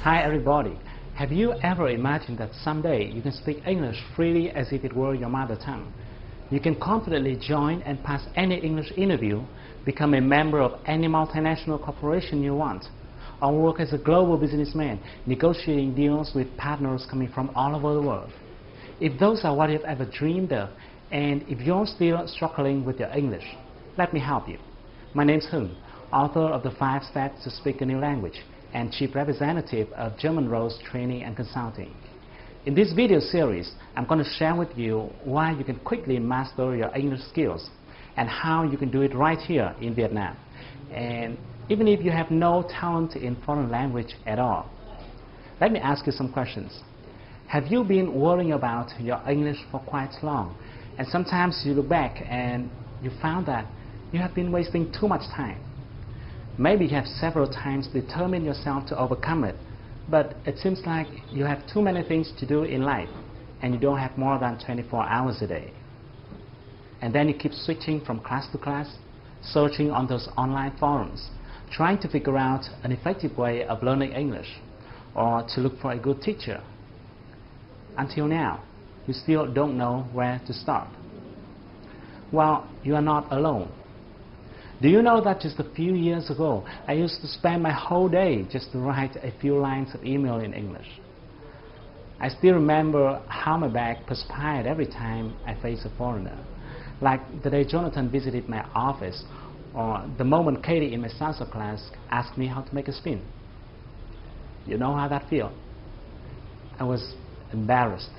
Hi everybody. Have you ever imagined that someday you can speak English freely as if it were your mother tongue? You can confidently join and pass any English interview, become a member of any multinational corporation you want, or work as a global businessman, negotiating deals with partners coming from all over the world. If those are what you've ever dreamed of, and if you're still struggling with your English, let me help you. My name's Hung, author of the 5 Steps to Speak a New Language, and Chief Representative of German Roads Training and Consulting. In this video series, I'm going to share with you why you can quickly master your English skills and how you can do it right here in Vietnam, and even if you have no talent in foreign language at all. Let me ask you some questions. Have you been worrying about your English for quite long, and sometimes you look back and you found that you have been wasting too much time? Maybe you have several times determined yourself to overcome it, but it seems like you have too many things to do in life and you don't have more than 24 hours a day. And then you keep switching from class to class, searching on those online forums, trying to figure out an effective way of learning English or to look for a good teacher. Until now, you still don't know where to start. Well, you are not alone. Do you know that just a few years ago, I used to spend my whole day just to write a few lines of email in English? I still remember how my back perspired every time I faced a foreigner, like the day Jonathan visited my office, or the moment Katie in my salsa class asked me how to make a spin. You know how that feels? I was embarrassed,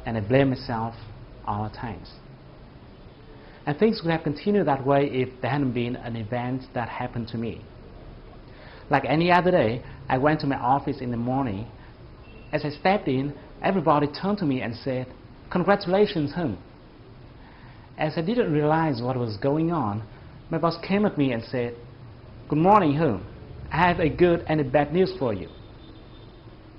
and I blamed myself all the times. And things would have continued that way if there hadn't been an event that happened to me. Like any other day, I went to my office in the morning. As I stepped in, everybody turned to me and said, "Congratulations, Hung." As I didn't realize what was going on, my boss came at me and said, "Good morning, Hung. I have a good and a bad news for you.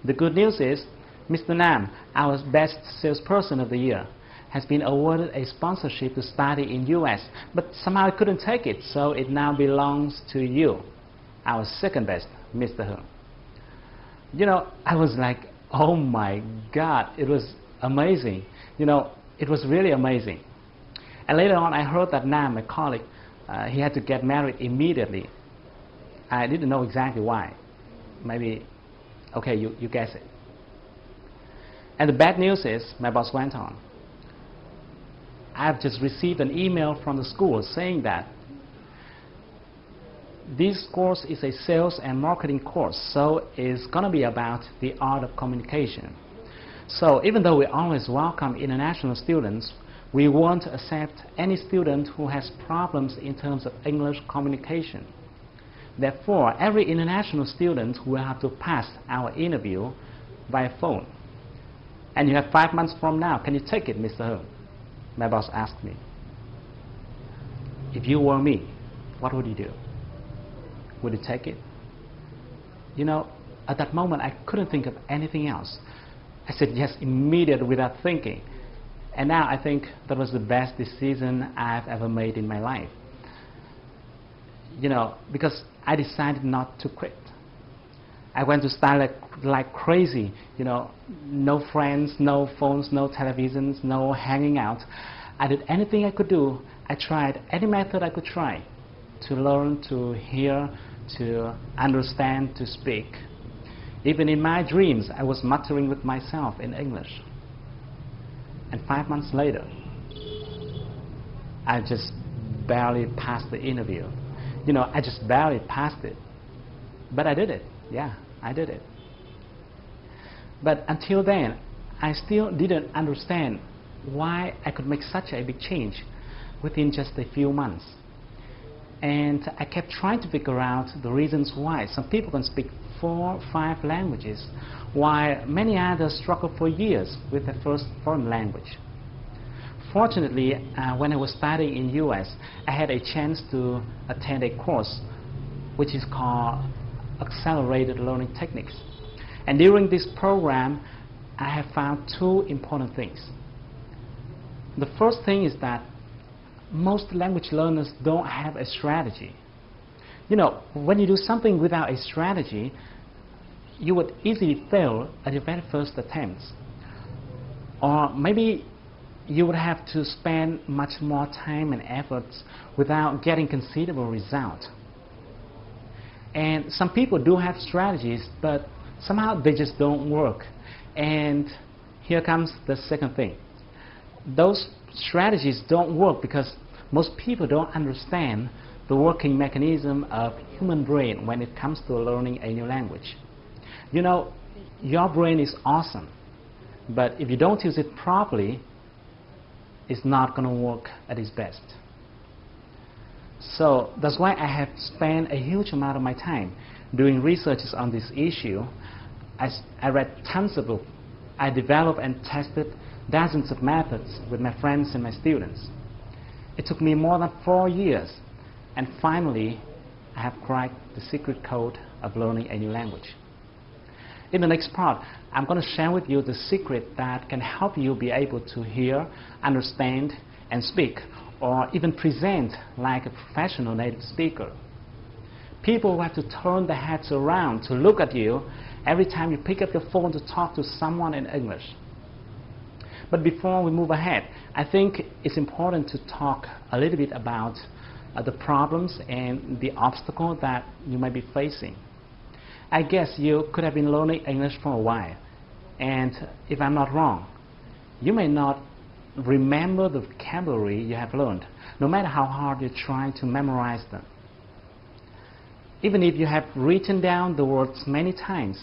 The good news is, Mr. Nam, our best salesperson of the year, has been awarded a sponsorship to study in US, but somehow I couldn't take it, so it now belongs to you, our second best, Mr. Hung." You know, I was like, oh my God, it was amazing. You know, it was really amazing. And later on, I heard that Nam, my colleague, he had to get married immediately. I didn't know exactly why. Maybe, okay, you guess it. And the bad news is, my boss went on, I've just received an email from the school saying that this course is a sales and marketing course, so it's going to be about the art of communication. So even though we always welcome international students, we won't accept any student who has problems in terms of English communication. Therefore, every international student will have to pass our interview by phone. And you have 5 months from now. Can you take it, Mr. Hung? My boss asked me. If you were me, what would you do? Would you take it? You know, at that moment, I couldn't think of anything else. I said yes immediately without thinking. And now I think that was the best decision I've ever made in my life. You know, because I decided not to quit. I went to study like crazy, you know, no friends, no phones, no televisions, no hanging out. I did anything I could do. I tried any method I could try to learn, to hear, to understand, to speak. Even in my dreams, I was muttering with myself in English. And 5 months later, I just barely passed the interview. You know, I just barely passed it. But I did it. Yeah, I did it. But until then, I still didn't understand why I could make such a big change within just a few months. And I kept trying to figure out the reasons why. Some people can speak 4, 5 languages, while many others struggle for years with their first foreign language. Fortunately, when I was studying in US, I had a chance to attend a course which is called Accelerated Learning Techniques. And during this program, I have found 2 important things. The first thing is that most language learners don't have a strategy. You know, when you do something without a strategy, you would easily fail at your very first attempts. Or maybe you would have to spend much more time and efforts without getting considerable result. And some people do have strategies, but somehow they just don't work. And here comes the second thing. Those strategies don't work because most people don't understand the working mechanism of human brain when it comes to learning a new language. You know, your brain is awesome, but if you don't use it properly, it's not going to work at its best. So that's why I have spent a huge amount of my time doing researches on this issue. I read tons of books. I developed and tested dozens of methods with my friends and my students. It took me more than 4 years, and finally I have cracked the secret code of learning a new language. In the next part, I'm going to share with you the secret that can help you be able to hear, understand, and speak, or even present like a professional native speaker. People will have to turn their heads around to look at you every time you pick up your phone to talk to someone in English. But before we move ahead, I think it's important to talk a little bit about the problems and the obstacles that you might be facing. I guess you could have been learning English for a while, and if I'm not wrong, you may not remember the vocabulary you have learned, no matter how hard you try to memorize them. Even if you have written down the words many times,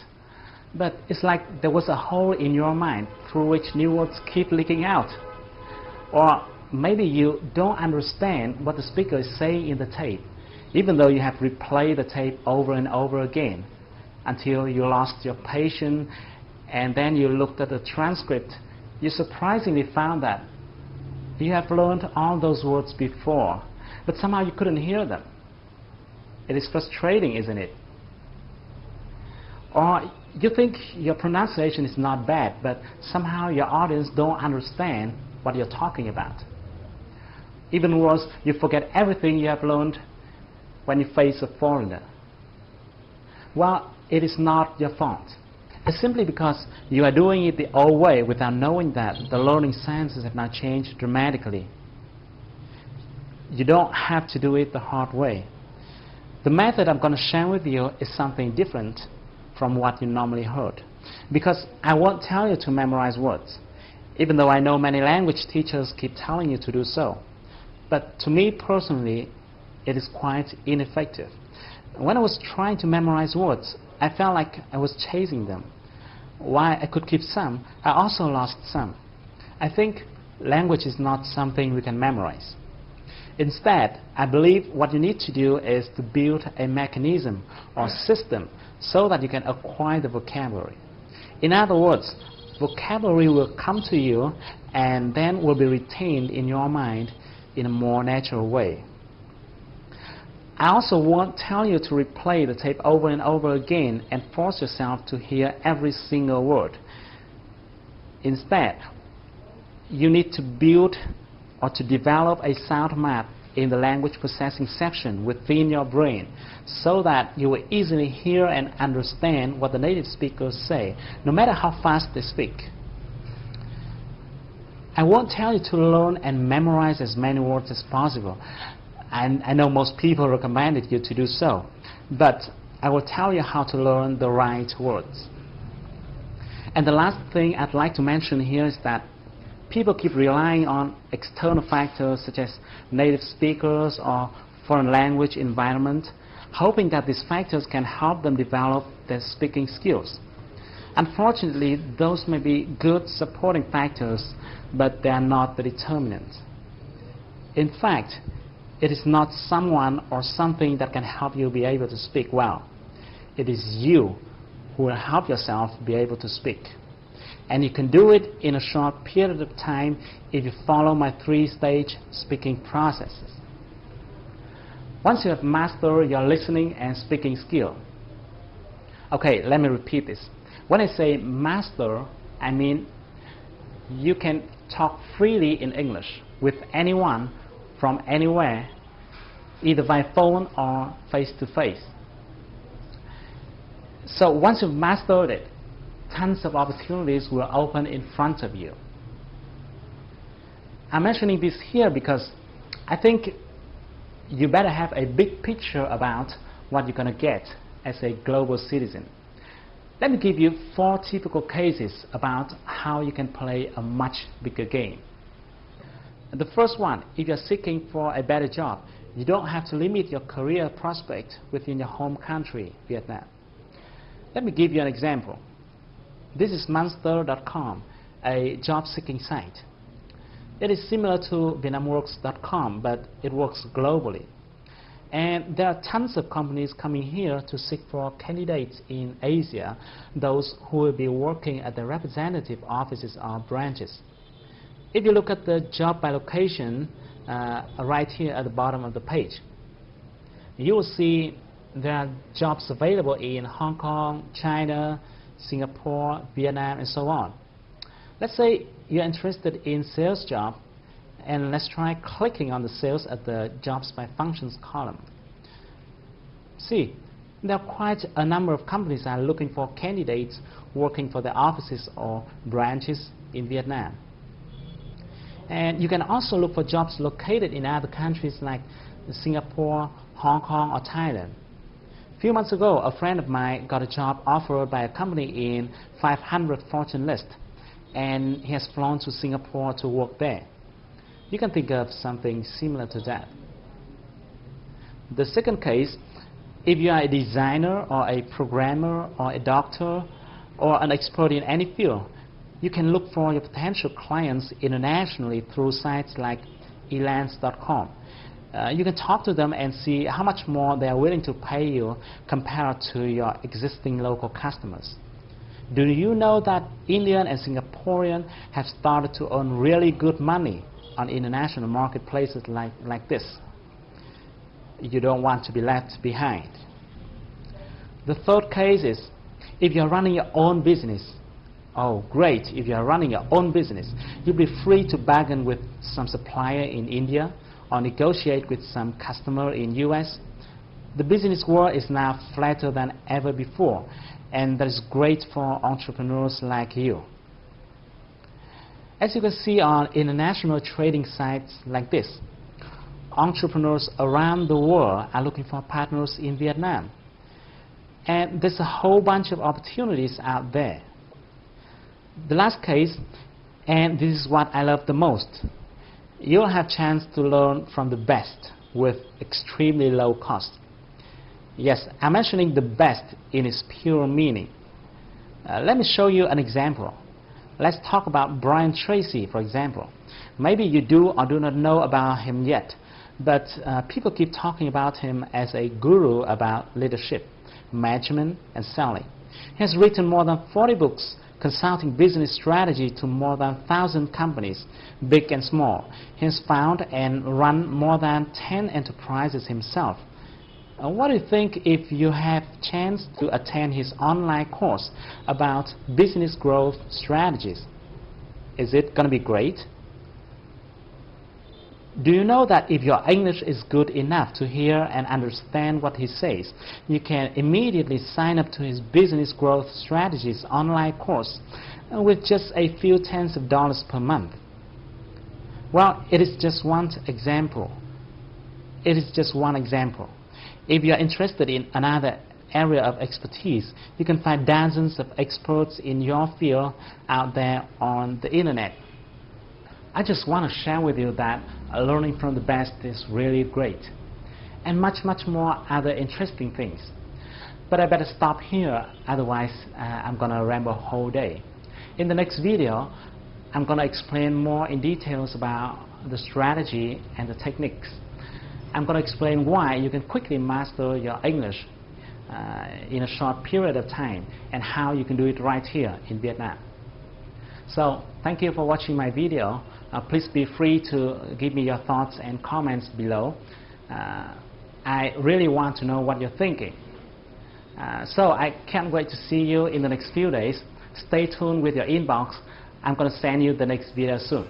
but it's like there was a hole in your mind through which new words keep leaking out. Or maybe you don't understand what the speaker is saying in the tape, even though you have replayed the tape over and over again until you lost your patience, and then you looked at the transcript. You surprisingly found that you have learned all those words before, but somehow you couldn't hear them. It is frustrating, isn't it? Or you think your pronunciation is not bad, but somehow your audience don't understand what you're talking about. Even worse, you forget everything you have learned when you face a foreigner. Well, it is not your fault. It's simply because you are doing it the old way without knowing that the learning sciences have now changed dramatically. You don't have to do it the hard way. The method I'm going to share with you is something different from what you normally heard, because I won't tell you to memorize words, even though I know many language teachers keep telling you to do so. But to me personally, it is quite ineffective. When I was trying to memorize words, I felt like I was chasing them. While I could keep some, I also lost some. I think language is not something we can memorize. Instead, I believe what you need to do is to build a mechanism or system so that you can acquire the vocabulary. In other words, vocabulary will come to you and then will be retained in your mind in a more natural way. I also won't tell you to replay the tape over and over again and force yourself to hear every single word. Instead, you need to build or to develop a sound map in the language processing section within your brain so that you will easily hear and understand what the native speakers say, no matter how fast they speak. I won't tell you to learn and memorize as many words as possible. I know most people recommended you to do so, but I will tell you how to learn the right words. And the last thing I'd like to mention here is that people keep relying on external factors such as native speakers or foreign language environment, hoping that these factors can help them develop their speaking skills. Unfortunately, those may be good supporting factors, but they are not the determinant. In fact, it is not someone or something that can help you be able to speak well. It is you who will help yourself be able to speak. And you can do it in a short period of time if you follow my 3-stage speaking processes. Once you have mastered your listening and speaking skill. Okay, let me repeat this. When I say master, I mean you can talk freely in English with anyone from anywhere, either by phone or face-to-face. So once you've mastered it, tons of opportunities will open in front of you. I'm mentioning this here because I think you better have a big picture about what you're going to get as a global citizen. Let me give you 4 typical cases about how you can play a much bigger game. The first one, if you're seeking for a better job, you don't have to limit your career prospect within your home country, Vietnam. Let me give you an example. This is Monster.com, a job-seeking site. It is similar to VietnamWorks.com, but it works globally. And there are tons of companies coming here to seek for candidates in Asia, those who will be working at the representative offices or branches. If you look at the job by location right here at the bottom of the page, you will see there are jobs available in Hong Kong, China, Singapore, Vietnam, and so on. Let's say you're interested in sales job, and let's try clicking on the sales at the jobs by functions column. See, there are quite a number of companies that are looking for candidates working for their offices or branches in Vietnam. And you can also look for jobs located in other countries like Singapore, Hong Kong, or Thailand. A few months ago, a friend of mine got a job offered by a company in 500 Fortune list, and he has flown to Singapore to work there. You can think of something similar to that. The second case, if you are a designer or a programmer or a doctor or an expert in any field, you can look for your potential clients internationally through sites like elance.com. You can talk to them and see how much more they are willing to pay you compared to your existing local customers. Do you know that Indian and Singaporean have started to earn really good money on international marketplaces like this? You don't want to be left behind. The third case is if you're running your own business. Oh, great. If you're running your own business, you'll be free to bargain with some supplier in India or negotiate with some customer in US. The business world is now flatter than ever before, and that is great for entrepreneurs like you. As you can see on international trading sites like this, entrepreneurs around the world are looking for partners in Vietnam. And there's a whole bunch of opportunities out there. The last case, and this is what I love the most, you'll have a chance to learn from the best with extremely low cost. Yes, I'm mentioning the best in its pure meaning. Let me show you an example. Let's talk about Brian Tracy, for example. Maybe you do or do not know about him yet, but people keep talking about him as a guru about leadership, management, and selling. He has written more than 40 books consulting business strategy to more than 1,000 companies, big and small. He has founded and run more than 10 enterprises himself. What do you think if you have a chance to attend his online course about business growth strategies? Is it going to be great? Do you know that if your English is good enough to hear and understand what he says, you can immediately sign up to his business growth strategies online course with just a few tens of dollars per month? Well, it is just one example. It is just one example. If you are interested in another area of expertise, you can find dozens of experts in your field out there on the internet. I just want to share with you that learning from the best is really great, and much more other interesting things. But I better stop here, otherwise I'm going to ramble a whole day. In the next video, I'm going to explain more in details about the strategy and the techniques. I'm going to explain why you can quickly master your English in a short period of time, and how you can do it right here in Vietnam. So thank you for watching my video. Please be free to give me your thoughts and comments below. I really want to know what you're thinking. So I can't wait to see you in the next few days. Stay tuned with your inbox. I'm going to send you the next video soon.